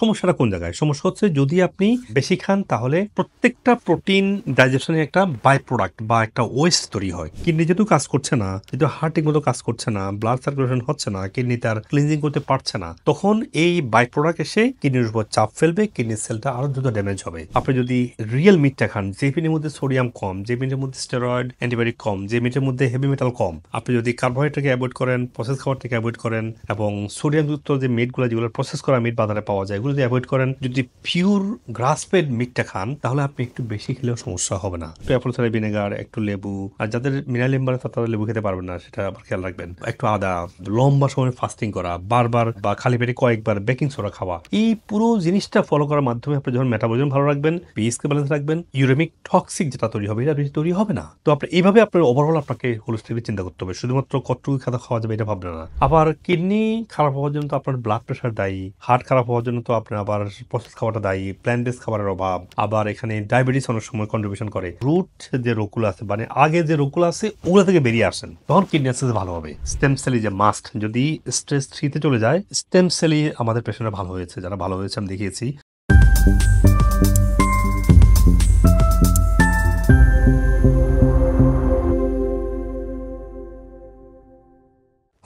সমস্যাটা কোন জায়গায়? সমস্যা হচ্ছে যদি আপনি বেশি খান তাহলে প্রত্যেকটা প্রোটিন ডাইজেশনের একটা বাই প্রোডাক্ট বা একটা ওয়েস্ট তৈরি হয়। কিডনি যেহেতু কাজ করছে না, যেহেতু হার্ট ঠিকমতো কাজ করছে না, ব্লাড সার্কুলেশন হচ্ছে না, কিডনি তার ক্লিনজিং করতে পারছে না, তখন এই বাই প্রোডাক্ট এসে কিডনির উপর চাপ ফেলবে, কিডনির সেলটা আরো দ্রুত ড্যামেজ হবে। আপনি যদি রিয়েল মিটটা খান, যে মিটের মধ্যে সোডিয়াম কম, যে মিটের মধ্যে স্টেরয়েড অ্যান্টিবায়োটিক কম, যে মিটের মধ্যে হেভি মেটাল কম, আপনি যদি কার্বোহাইড্রেটকে অ্যাভয়েড করেন, প্রসেস খাবার থেকে অ্যাভয়েড করেন এবং সোডিয়ামযুক্ত যে মিটগুলো যেগুলো প্রসেস করা মিট বাজারে পাওয়া যায় এগুলো যদি অ্যাভয়েড করেন, যদি পিওর গ্রাস ফেড মিটটা খান তাহলে আপনি একটু বেশি খেলেও সমস্যা হবে না। একটু অ্যাপল সাইডার ভিনেগার, একটু লেবু, আর যাদের মিনারেল ইমব্যালেন্স তারা লেবু খেতে পারবেন না, সেটা আবার খেয়াল রাখবেন। একটু আদা, লম্বা সময় ফাস্টিং করা, বারবার বা খালি পেটে কয়েকবার বেকিং সোডা খাওয়া, এই পুরো জিনিসটা ফলো করার মাধ্যমে আপনি যখন মেটাবলিজম ভালো রাখবেন, পিএইচকে ব্যালেন্স রাখবেন, ইউরেমিক টক্সিক যেটা তৈরি হবে এটা বেশি তৈরি হবে না। তো আপনি এইভাবে আপনার ওভারঅল আপনাকে হোলিস্টিকলি চিন্তা করতে হবে, শুধুমাত্র কতটুকু খাওয়া যাবে এটা ভাবনা না। আবার কিডনি খারাপ হওয়ার জন্য তো আপনার ব্লাড প্রেশার দায়ী, হার্ট খারাপ হওয়ার জন্য তো আপনার আবার প্রসেস খাবারটা দায়ী, প্ল্যান্ট বেস খাবারের অভাব, আবার এখানে ডায়াবেটিস অনেক সময় কন্ট্রিবিউশন করে। রুট যে রোগগুলো আছে, মানে আগে যে রোগগুলো আছে ওগুলো থেকে বেরিয়ে আসেন, তখন কিডনি অ্যাক্সেস ভালো হবে। স্টেম সেলই যে মাস্ট, যদি স্ট্রেস 3 তে চলে যায়, স্টেম সেলই আমাদের পেশেন্টরা ভালো হয়েছে, যারা ভালো হয়েছে আমি দেখিয়েছি।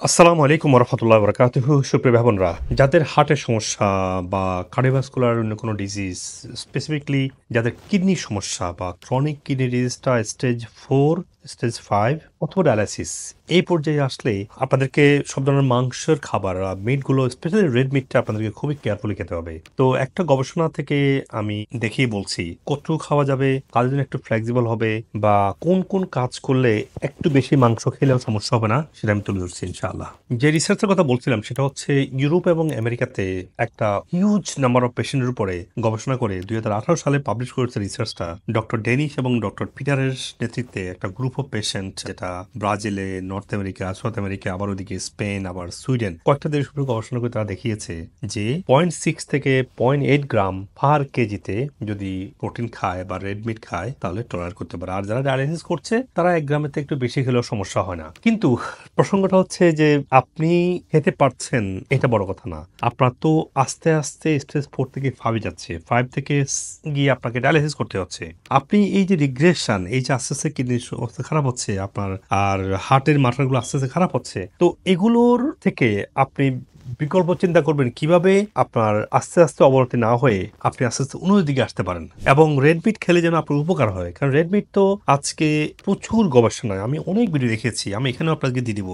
আসসালামু আলাইকুম ওরহামতুল্লাহ বরকাতুহু। সুপ্রিয় ভাই বোনরা, যাদের হার্টের সমস্যা বা কার্ডিওভাস্কুলার অন্য কোনো ডিজিজ, স্পেসিফিকলি যাদের কিডনির সমস্যা বা ক্রনিক কিডনি ডিজিজটা স্টেজ 4, স্টেজ 5 অথবা ডায়ালাইসিস, এই পর্যায়ে আসলে আপনাদেরকে সব ধরনের মাংসের খাবার, মিটগুলো স্পেশালি রেড মিটটা আপনাদেরকে খুবই কেয়ারফুলি খেতে হবে। তো একটা গবেষণা থেকে আমি দেখেই বলছি কতটুকু খাওয়া যাবে, কাজের জন্য একটু ফ্লেক্সিবল হবে, বা কোন কোন কাজ করলে একটু বেশি মাংস খেলেও সমস্যা হবে না, সেটা আমি তুলে ধরছি ইনশাআল্লাহ। যে রিসার্চের কথা বলছিলাম সেটা হচ্ছে ইউরোপ এবং আমেরিকাতে একটা হিউজ নাম্বার অফ পেশেন্টের উপরে গবেষণা করে 2018 সালে পাবলিশ করেছে রিসার্চটা ডক্টর ডেনিশ এবং ডক্টর পিটারের নেতৃত্বে একটা গ্রুপ অফ পেশেন্ট, যেটা ব্রাজিলে, নর্থ আমেরিকা, সাউথ আমেরিকা, আবার ওদিকে স্পেন, আবার সুইডেন, কয়েকটা দেশের উপরে গবেষণা করে তারা দেখিয়েছে যে 0.6 থেকে 0.8 গ্রাম পার কেজিতে যদি প্রোটিন খায় বা রেড মিট খায় তাহলে টলারেট করতে পারে। আর যারা ডায়ালিসিস করছে তারা 1 গ্রামের থেকে একটু বেশি খেলেও সমস্যা হয় না। কিন্তু প্রসঙ্গটা হচ্ছে যে আপনি খেতে পারছেন এটা বড় কথা না, আপনার তো আস্তে আস্তে স্টেজ 4 থেকে 5 যাচ্ছে, 5 থেকে গিয়ে আপনাকে ডায়ালিসিস করতে হচ্ছে। আপনি এই যে রিগ্রেশন, এই যে আস্তে আস্তে কিডনির অবস্থা খারাপ হচ্ছে আপনার, আর হার্টের মাথাগুলো আস্তে আস্তে খারাপ হচ্ছে, তো এগুলোর থেকে আপনি বিকল্প চিন্তা করবেন কিভাবে আপনার আস্তে আস্তে অবনতি না হয়ে আপনি আস্তে আস্তে উন্নতির দিকে আসতে পারেন। এবং রেড মিট খেলে যেন আপনার উপকার হয়, কারণ রেড মিট তো আজকে প্রচুর গবেষণায়, আমি অনেক ভিডিও দেখেছি, আমি এখানেও আপনাকে দিয়ে দিব,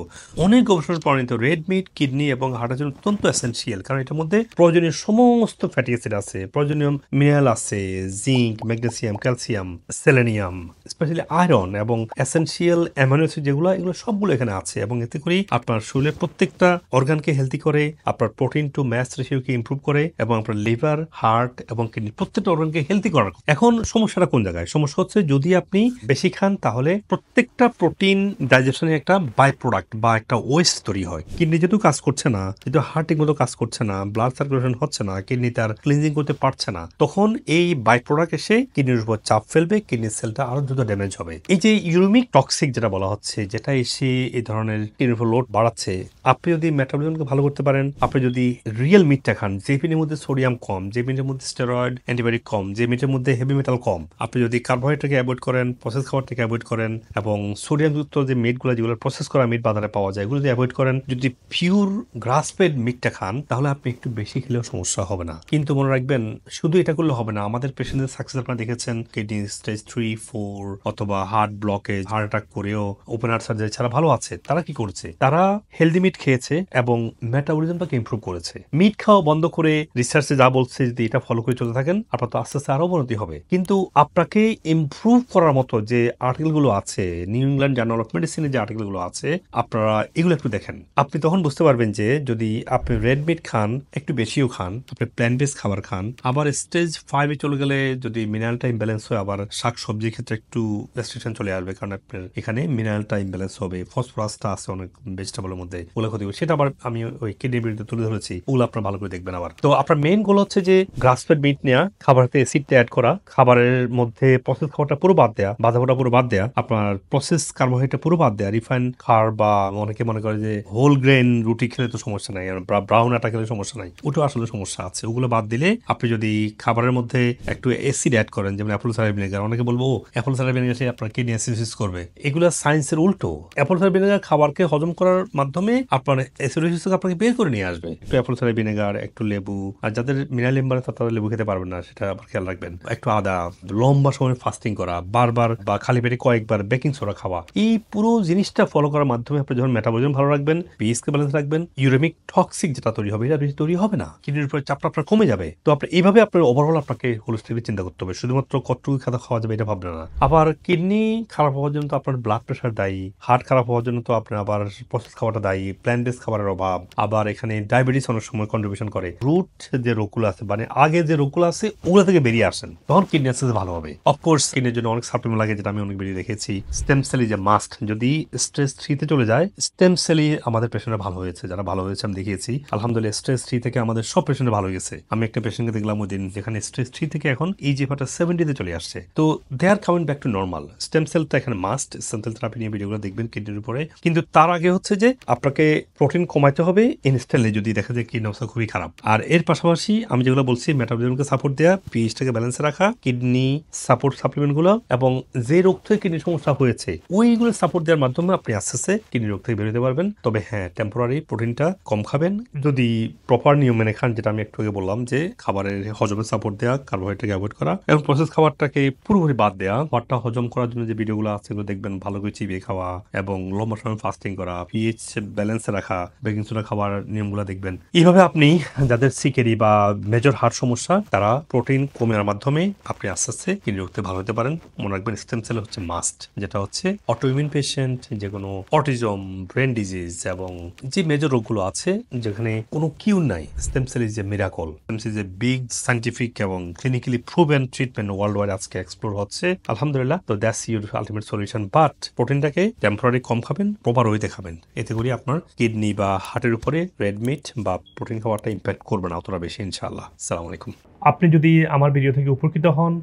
অনেক গবেষণার প্রমাণিত রেড মিট কিডনি এবং হার্টের জন্য অত্যন্ত এসেনশিয়াল, কারণ এটার মধ্যে প্রয়োজনীয় সমস্ত ফ্যাটি অ্যাসিড আছে, প্রয়োজনীয় মিনারেল আছে, zinc, magnesium, calcium, selenium, specially iron এবং এসেনশিয়াল অ্যামিনো অ্যাসিড যেগুলো, এগুলো সবগুলো এখানে আছে। এবং এতে করে আপনার শরীরের প্রত্যেকটা অর্গানকে হেলদি করে, আপনার প্রোটিন টু ম্যাস রেশিওকে ইমপ্রুভ করে, এবং আপনার লিভার, হার্ট এবং কিডনি প্রত্যেকটা অর্গানকে হেলদি করার। এখন সমস্যাটা কোন জায়গায়? সমস্যা হচ্ছে যদি আপনি বেশি খান তাহলে প্রত্যেকটা প্রোটিন ডাইজেশনের একটা বাই প্রোডাক্ট বা একটা ওয়েস্ট তৈরি হয়। কিডনি যেহেতু কাজ করছে না, যেহেতু হার্ট ঠিকমতো কাজ করছে না, ব্লাড সার্কুলেশন হচ্ছে না, কিডনি তার ক্লিনজিং করতে পারছে না, তখন এই বাই প্রোডাক্ট এসে কিডনির উপর চাপ ফেলবে, কিডনির সেলটা আরো দ্রুত ড্যামেজ হবে। এই যে ইউরেমিক টক্সিক যেটা বলা হচ্ছে, যেটা এসে এই ধরনের কিডনির উপর লোড বাড়াচ্ছে, আপনি যদি মেটাবলিজমকে ভালো করতে পারেন, আপনি যদি রিয়েল মিটটা খান, যে মিটের মধ্যে সোডিয়াম কম, যে মিটের মধ্যে স্টেরয়েড অ্যান্টিবায়োটিক কম, যে মিটের মধ্যে হেভি মেটাল কম, আপনি যদি কার্বোহাইড্রেটকে অ্যাভয়েড করেন, প্রসেস খাবার থেকে অ্যাভয়েড করেন, এবং সোডিয়ামযুক্ত যে মিটগুলো যেগুলো প্রসেস করা মিট বাজারে পাওয়া যায় এগুলো যদি অ্যাভয়েড করেন, যদি পিওর গ্রাস ফেড মিটটা খান তাহলে আপনি একটু বেশি খেলেও সমস্যা হবে না। কিন্তু মনে রাখবেন, শুধু এটা করলে হবে না। আমাদের পেশেন্টদের সাকসেস আপনারা দেখেছেন, কিডনি স্টেজ 3, 4 অথবা হার্ট ব্লকেজ, হার্ট অ্যাটাক করেও ওপেন হার্ট সার্জারি ছাড়া ভালো আছে। তারা কি করছে? তারা হেলদি মিট খেয়েছে এবং মেটাবলিজমটাকে ইমপ্রুভ করেছে। মিট খাওয়া বন্ধ করে রিসার্চে যা বলছে যদি এটা ফলো করে চলতে থাকেন, আপনার তো আস্তে আস্তে আরো অবনতি হবে। কিন্তু আপনাকে ইমপ্রুভ করার মতো যে আর্টিকেলগুলো আছে, নিউ ইংল্যান্ড জার্নাল অফ মেডিসিনের যে আর্টিকেলগুলো আছে, আপনারা এগুলো একটু দেখেন। আপনি তখন বুঝতে পারবেন যে যদি আপনি রেড মিট খান, একটু বেশিও খান, আপনি প্ল্যান্ট বেস খাবার খান, আবার স্টেজ 5 চলে গেলে যদি মিনারেলটা ইমব্যালেন্স হয়, আবার শাক সবজির ক্ষেত্রে একটু রেস্ট্রিকশন চলে আসবে, কারণ আপনার এখানে মিনারেলটা ইমব্যালেন্স হবে, ফসফরাসটা আছে অনেক ভেজিটেবলের মধ্যে, ওগুলো ক্ষতি হবে। সেটা আবার আমি ওই কিডনি কিডনির বিরুদ্ধে তুলে ধরেছি, ওগুলো আপনার ভালো করে দেখবেন। আবার তো আপনার মেইন গোল হচ্ছে যে গ্রাস ফেড মিট নেওয়া, খাবারতে অ্যাসিডটা অ্যাড করা, খাবারের মধ্যে প্রসেস খাবারটা পুরো বাদ দেয়া, বাঁধাপোড়া পুরো বাদ দেয়া, আপনার প্রসেস কার্বোহাইড্রেট পুরো বাদ দেয়া, রিফাইন খার বা অনেকে মনে করে যে হোল গ্রেন রুটি খেলে তো সমস্যা নাই, ব্রাউন আটা খেলে সমস্যা নাই, ওটা আসলে সমস্যা আছে। ওগুলো বাদ দিলে আপনি যদি খাবারের মধ্যে একটু অ্যাসিড অ্যাড করেন, যেমন অ্যাপল সাইডার ভিনেগার, অনেকে বলবো অ্যাপল সাইডার ভিনেগার সে আপনার কিডনি অ্যাসিডোসিস করবে, এগুলো সায়েন্সের উল্টো। অ্যাপল সাইডার ভিনেগার খাবারকে হজম করার মাধ্যমে আপনার অ্যাসিডোসিস আপনাকে বের করে নিয়ে আসবে। একটু অ্যাপল সাইডার ভিনেগার, একটু লেবু, আর যাদের মিনারেল ইমব্যালেন্স তারা লেবু খেতে পারবেন না, সেটা আবার খেয়াল রাখবেন। একটু আদা, লম্বা সময় ফাস্টিং করা, বারবার বা খালি পেটে কয়েকবার বেকিং সোডা খাওয়া, এই পুরো জিনিসটা ফলো করার মাধ্যমে আপনি যখন মেটাবলিজম ভালো রাখবেন, পিএইচকে ব্যালেন্স রাখবেন, ইউরেমিক টক্সিক যেটা তৈরি হবে এটা বেশি তৈরি হবে না, কিডনির উপরে চাপটা আপনার কমে যাবে। তো আপনি এইভাবে আপনার ওভারঅল আপনাকে হোলিস্টিকলি চিন্তা করতে হবে, শুধুমাত্র কতটুকু খাওয়া যাবে এটা ভাবনা না। আবার কিডনি খারাপ হওয়ার জন্য তো আপনার ব্লাড প্রেশার দায়ী, হার্ট খারাপ হওয়ার জন্য তো আপনার আবার প্রসেস খাবারটা দায়ী, প্ল্যান্ট বেস খাবারের অভাব, আবার এখানে ডায়াবেটিস অনেক সময় কন্ট্রিবিউশন করে। রুট যে রোগগুলো আছে, মানে আগে যে রোগগুলো আছে ওগুলো থেকে বেরিয়ে আসেন, তখন কিডনি অ্যাক্সেস ভালো হবে। অফকোর্স কিডনির জন্য অনেক সাপ্লিমেন্ট লাগে, যেটা আমি অনেক বেরিয়ে দেখেছি। স্টেম সেল যে মাস্ট, যদি স্ট্রেস 3 চলে যায়, স্টেম সেলই আমাদের পেশেন্টরা ভালো হয়েছে, যারা ভালো হয়েছে আমি দেখিয়েছি আলহামদুলিল্লাহ। স্ট্রেস 3 থেকে আমাদের সব পেশেন্ট ভালো গেছে। আমি একটা পেশেন্টকে দেখলাম ওই দিন, যেখানে স্ট্রেস 3 থেকে এখন ইজিএফআরটা 70 চলে আসছে। তো they are coming back to normal. Stem সেলটা এখানে মাস্ট। স্টেম সেল থেরাপি নিয়ে ভিডিওগুলো দেখবেন কিডনির উপরে, কিন্তু তার আগে হচ্ছে যে আপনাকে প্রোটিন কমাইতে হবে ইনস্ট্যান্টলি যদি দেখা যায় কিডনি অবস্থা খুবই খারাপ। আর এর পাশাপাশি আমি যেগুলো বলছি, মেটাবলিজমকে সাপোর্ট দেওয়া, পিএইচটাকে ব্যালেন্সে রাখা, কিডনি সাপোর্ট সাপ্লিমেন্টগুলো, এবং যে রোগ থেকে কিডনি সমস্যা হয়েছে ওইগুলো সাপোর্ট দেওয়ার মাধ্যমে আপনি আস্তে আস্তে কিডনি রোগ থেকে বেরোতে পারবেন। তবে হ্যাঁ, টেম্পোরারি প্রোটিনটা কম খাবেন, যদি প্রপার নিয়ম মেনে খান, যেটা আমি একটু আগে বললাম যে খাবারের হজমের সাপোর্ট দেওয়া, কার্বোহাইড্রেটকে অ্যাভয়েড করা, এবং প্রসেস খাবারটাকে পুরোপুরি বাদ দেওয়া। খাবারটা হজম করার জন্য যে ভিডিওগুলো আছে এগুলো দেখবেন, ভালো করে চিবিয়ে খাওয়া এবং লম্বা সময় ফাস্টিং করা, পিএইচ ব্যালেন্সে রাখা, বেকিং সোডা খাবার নিয়মগুলো দেখবেন। এইভাবে আপনি যাদের সিকেরি বা মেজর হার্ট সমস্যা, তারা প্রোটিন কমানোর মাধ্যমে আপনি আস্তে আস্তে কিডনি রোগ থেকে ভালো হতে পারেন। মনে রাখবেন স্টেম সেল হচ্ছে মাস্ট, যেটা হচ্ছে অটোইমিউন পেশেন্ট, যে কোনো অটিজম, ব্রেন ডিজিজ এবং যে মেজর রোগগুলো আছে যেখানে কোনো কিউর নাই, stem cell is a miracle. Stem cell is a big scientific এবং clinically proven treatment world wide আজকে এক্সপ্লোর হচ্ছে আলহামদুলিল্লাহ। তো that's your ultimate solution. But প্রোটিনটাকে টেম্পোরারি কম খাবেন, প্রপার ওয়েতে খাবেন, এতে করে আপনার কিডনি বা হার্টের উপরে রেড মিট বা প্রোটিন খাবারটা ইম্প্যাক্ট করবে না অতটা বেশি ইনশাআল্লাহ। আসসালামু আলাইকুম। আপনি যদি আমার ভিডিও থেকে উপকৃত হন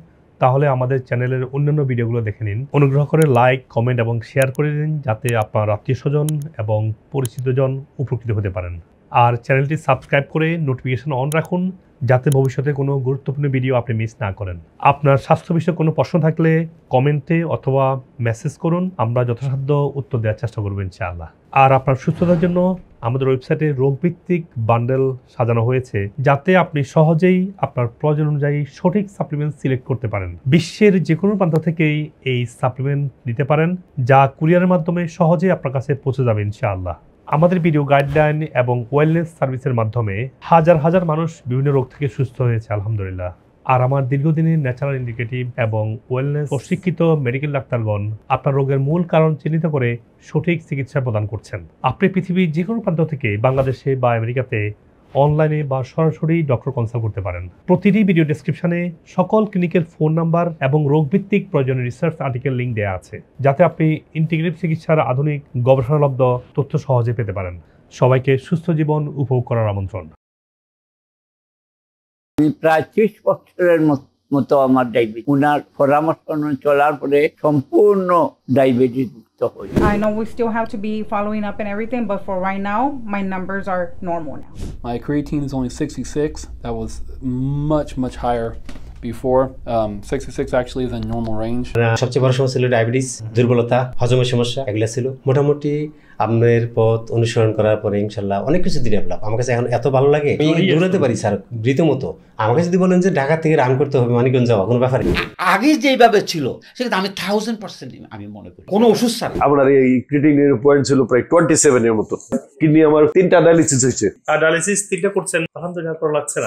তাহলে আমাদের চ্যানেলের অন্যান্য ভিডিওগুলো দেখে নিন। অনুগ্রহ করে লাইক, কমেন্ট এবং শেয়ার করে দিন, যাতে আপনার আত্মীয় স্বজন এবং পরিচিতজন উপকৃত হতে পারেন। আর চ্যানেলটি সাবস্ক্রাইব করে নোটিফিকেশন অন রাখুন, যাতে ভবিষ্যতে কোনো গুরুত্বপূর্ণ ভিডিও আপনি মিস না করেন। আপনার স্বাস্থ্য বিষয়ে কোনো প্রশ্ন থাকলে কমেন্টে অথবা মেসেজ করুন, আমরা যথাসাধ্য উত্তর দেওয়ার চেষ্টা করব ইনশাআল্লাহ। আর আপনার সুস্থতার জন্য আমাদের ওয়েবসাইটে রোগভিত্তিক বান্ডেল সাজানো হয়েছে, যাতে আপনি সহজেই আপনার প্রয়োজন অনুযায়ী সঠিক সাপ্লিমেন্ট সিলেক্ট করতে পারেন। বিশ্বের যে কোনো প্রান্ত থেকেই এই সাপ্লিমেন্ট নিতে পারেন, যা কুরিয়ারের মাধ্যমে সহজেই আপনার কাছে পৌঁছে যাবে ইনশাআল্লাহ। আমাদের ভিডিও গাইডলাইন এবং ওয়েলনেস সার্ভিসের মাধ্যমে হাজার হাজার মানুষ বিভিন্ন রোগ থেকে সুস্থ হয়েছে আলহামদুলিল্লাহ। আর আমার দীর্ঘদিনের ন্যাচারাল ইন্ডিকেটিভ এবং ওয়েলনেস প্রশিক্ষিত মেডিকেল ডাক্তারগণ আপনার রোগের মূল কারণ চিহ্নিত করে সঠিক চিকিৎসা প্রদান করছেন। আপনি পৃথিবীর যে কোনো প্রান্ত থেকে বাংলাদেশে বা আমেরিকাতে অনলাইনে বা সরাসরি ডক্টর কনসাল্ট করতে পারেন। প্রতিটি ভিডিও ডেসক্রিপশনে সকল ক্লিনিকের ফোন নাম্বার এবং রোগভিত্তিক প্রয়োজনীয় রিসার্চ আর্টিকেল লিঙ্ক দেওয়া আছে, যাতে আপনি ইন্টিগ্রেটিভ চিকিৎসার আধুনিক গবেষণালব্ধ তথ্য সহজে পেতে পারেন। সবাইকে সুস্থ জীবন উপভোগ করার আমন্ত্রণ। প্রায় 30 বছরের মতো আমার ডায়াবেটিস, ওনার পরামর্শ অনুযায়ী চলার পরে সম্পূর্ণ ডায়াবেটিস মুক্ত হই। I know we still have to be following up and everything, but for right now, my numbers are normal now. My creatine is only 66. That was much higher before. 66 actually is in normal range. সবচেয়ে বড় সমস্যা ছিল diabetes, দুর্বলতা, হজমের সমস্যা, এগুলো ছিল। মোটামুটি আপনার পথ অনুসরণ করার পরে ইনশাল্লাহ অনেক কিছু ডেভেলপ। আমার কাছে এখন এত ভালো লাগে, আমি দৌড়াতে পারি স্যার রীতিমতো। আমাকে যদি বলেন যে ঢাকা থেকে রান করতে হবে মানিকগঞ্জ যাওয়া, কোনো ব্যাপার নেই। আগে যেভাবে ছিল সেটা আমি 1000% আমি মনে করি কোনো ওষুধ ছাড়া। আমার এই ক্রিটিনিনের পয়েন্ট ছিল প্রায় 27 এর মতো। কিডনি আমার 3টা ডায়ালিসিস হয়েছে। আর ডায়ালিসিস 3টা করছেন আলহামদুলিল্লাহ, ভালো লাগছে না?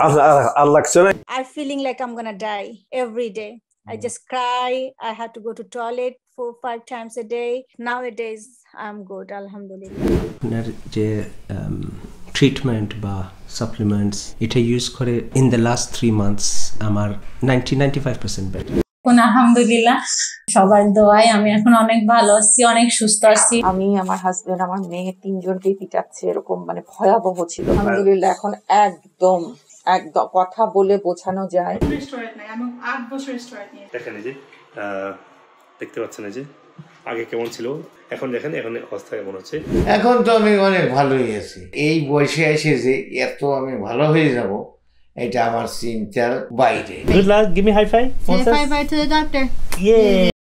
আর লাগছে না। I'm feeling like I'm gonna die every day. I just cry. I had to go to toilet 4-5 times a day. Nowadays, I'm good, alhamdulillah. আপনার যে ট্রিটমেন্ট বা সাপ্লিমেন্টস এটা ইউজ করে ইন দ্য লাস্ট 3 months আমার 90-95% better. আলহামদুলিল্লাহ সবার দোয়ায় আমি এখন অনেক ভালো আছি, অনেক সুস্থ আছি। আমি, আমার হাজবেন্ড, আমার মেয়ে তিনজনকেই পিটাচ্ছে, এরকম মানে ভয়াবহ ছিল। আলহামদুলিল্লাহ এখন একদম কথা বলে বোঝানো যায়। দেখেন এই যে দেখতে পাচ্ছেন এই যে আগে কেমন ছিল, এখন দেখেন এখন অবস্থা কেমন হচ্ছে। এখন তো আমি অনেক ভালোই আছি। এই বয়সে এসে যে এত আমি ভালো হয়ে যাব এটা আমার চিন্তার বাইরে। Good luck. Give me high five. Say bye bye to the doctor. Yeah.